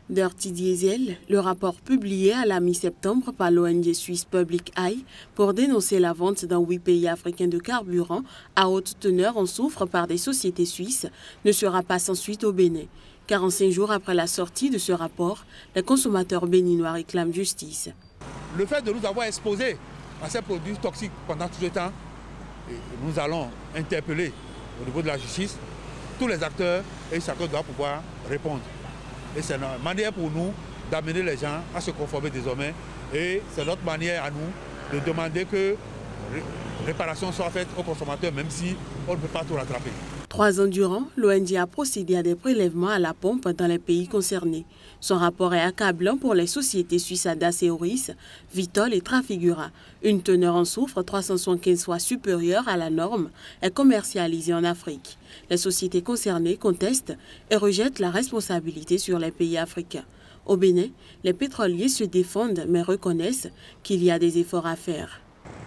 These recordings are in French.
Dirty Diesel, le rapport publié à la mi-septembre par l'ONG suisse Public Eye pour dénoncer la vente dans 8 pays africains de carburant à haute teneur en soufre par des sociétés suisses, ne sera pas sans suite au Bénin. 45 jours après la sortie de ce rapport, les consommateurs béninois réclament justice. Le fait de nous avoir exposés à ces produits toxiques pendant tout ce temps, nous allons interpeller au niveau de la justice tous les acteurs et chacun doit pouvoir répondre. Et c'est une manière pour nous d'amener les gens à se conformer désormais. Et c'est notre manière à nous de demander que réparation soit faite aux consommateurs, même si on ne peut pas tout rattraper. 3 ans durant, l'ONG a procédé à des prélèvements à la pompe dans les pays concernés. Son rapport est accablant pour les sociétés suisses Adas et Oris, Vitol et Trafigura. Une teneur en soufre 375 fois supérieure à la norme est commercialisée en Afrique. Les sociétés concernées contestent et rejettent la responsabilité sur les pays africains. Au Bénin, les pétroliers se défendent mais reconnaissent qu'il y a des efforts à faire.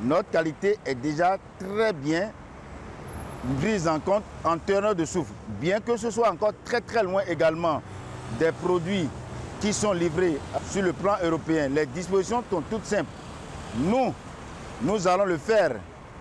Notre qualité est déjà très bien prise en compte en teneur de soufre, bien que ce soit encore très loin également des produits qui sont livrés sur le plan européen. Les dispositions sont toutes simples. Nous allons le faire,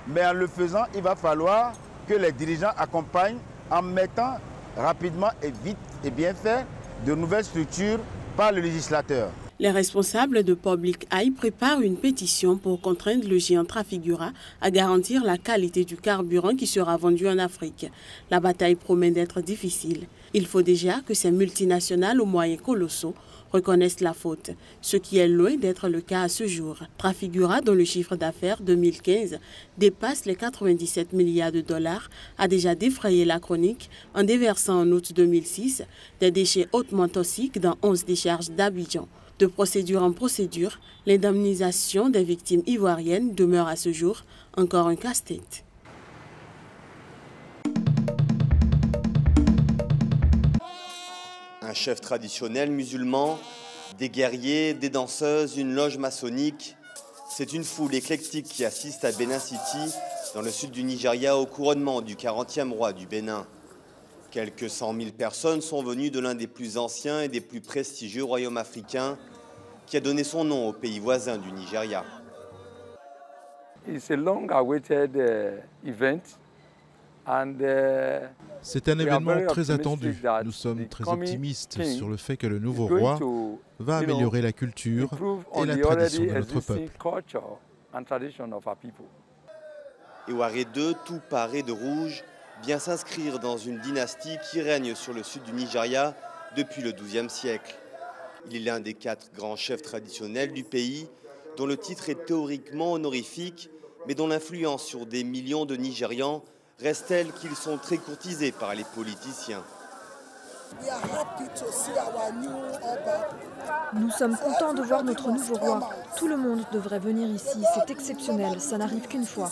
mais en le faisant, il va falloir que les dirigeants accompagnent en mettant rapidement et vite et bien fait de nouvelles structures par le législateur. Les responsables de Public Eye préparent une pétition pour contraindre le géant Trafigura à garantir la qualité du carburant qui sera vendu en Afrique. La bataille promet d'être difficile. Il faut déjà que ces multinationales aux moyens colossaux reconnaissent la faute, ce qui est loin d'être le cas à ce jour. Trafigura, dont le chiffre d'affaires 2015 dépasse les 97 milliards de dollars, a déjà défrayé la chronique en déversant en août 2006 des déchets hautement toxiques dans 11 décharges d'Abidjan. De procédure en procédure, l'indemnisation des victimes ivoiriennes demeure à ce jour encore un casse-tête. Un chef traditionnel musulman, des guerriers, des danseuses, une loge maçonnique. C'est une foule éclectique qui assiste à Benin City, dans le sud du Nigeria, au couronnement du 40e roi du Bénin. Quelques 100 000 personnes sont venues de l'un des plus anciens et des plus prestigieux royaumes africains, qui a donné son nom au pays voisin du Nigeria. C'est un événement très attendu. Nous sommes très optimistes sur le fait que le nouveau roi va améliorer la culture et la tradition de notre peuple. Eware II, tout paré de rouge, vient s'inscrire dans une dynastie qui règne sur le sud du Nigeria depuis le XIIe siècle. Il est l'un des 4 grands chefs traditionnels du pays, dont le titre est théoriquement honorifique, mais dont l'influence sur des millions de Nigérians reste telle qu'ils sont très courtisés par les politiciens. Nous sommes contents de voir notre nouveau roi. Tout le monde devrait venir ici, c'est exceptionnel, ça n'arrive qu'une fois.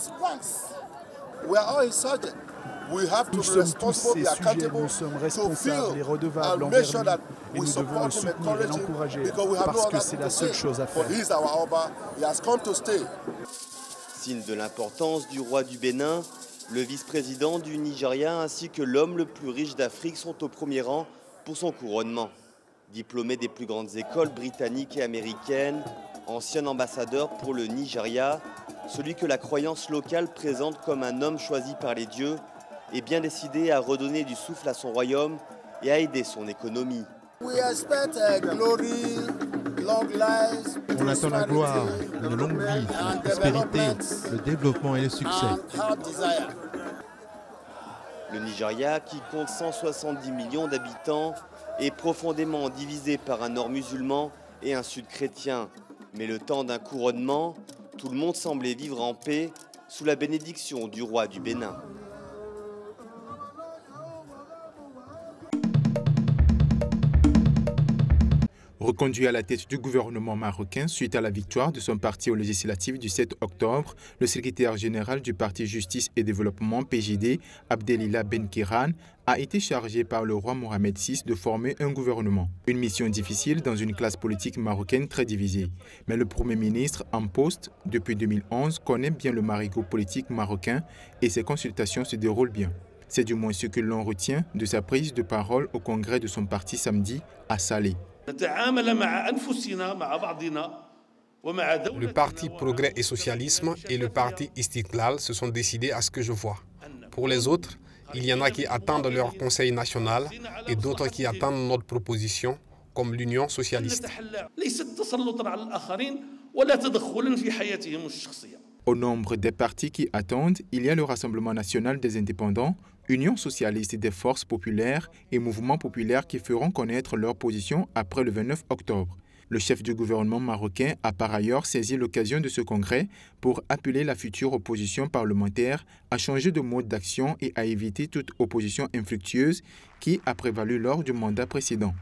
Nous sommes tous ses sujets, nous sommes responsables et redevables envers lui et nous devons le soutenir et l'encourager parce que c'est la seule chose à faire. Signe de l'importance du roi du Bénin, le vice-président du Nigeria ainsi que l'homme le plus riche d'Afrique sont au premier rang pour son couronnement. Diplômé des plus grandes écoles britanniques et américaines, ancien ambassadeur pour le Nigeria, celui que la croyance locale présente comme un homme choisi par les dieux, est bien décidé à redonner du souffle à son royaume et à aider son économie. On attend la gloire, une longue vie, la prospérité, le développement et le succès. Le Nigeria, qui compte 170 millions d'habitants, est profondément divisé par un nord musulman et un sud chrétien. Mais le temps d'un couronnement, tout le monde semblait vivre en paix sous la bénédiction du roi du Bénin. Reconduit à la tête du gouvernement marocain suite à la victoire de son parti aux législatives du 7 octobre, le secrétaire général du parti Justice et Développement PJD, Abdelila Benkiran, a été chargé par le roi Mohamed VI de former un gouvernement. Une mission difficile dans une classe politique marocaine très divisée. Mais le Premier ministre en poste depuis 2011 connaît bien le marigot politique marocain et ses consultations se déroulent bien. C'est du moins ce que l'on retient de sa prise de parole au congrès de son parti samedi à Salé. Le parti Progrès et Socialisme et le parti Istiklal se sont décidés à ce que je vois. Pour les autres, il y en a qui attendent leur conseil national et d'autres qui attendent notre proposition, comme l'Union socialiste. Au nombre des partis qui attendent, il y a le Rassemblement national des indépendants, Union socialiste des forces populaires et Mouvement populaire qui feront connaître leur position après le 29 octobre. Le chef du gouvernement marocain a par ailleurs saisi l'occasion de ce congrès pour appeler la future opposition parlementaire à changer de mode d'action et à éviter toute opposition infructueuse qui a prévalu lors du mandat précédent.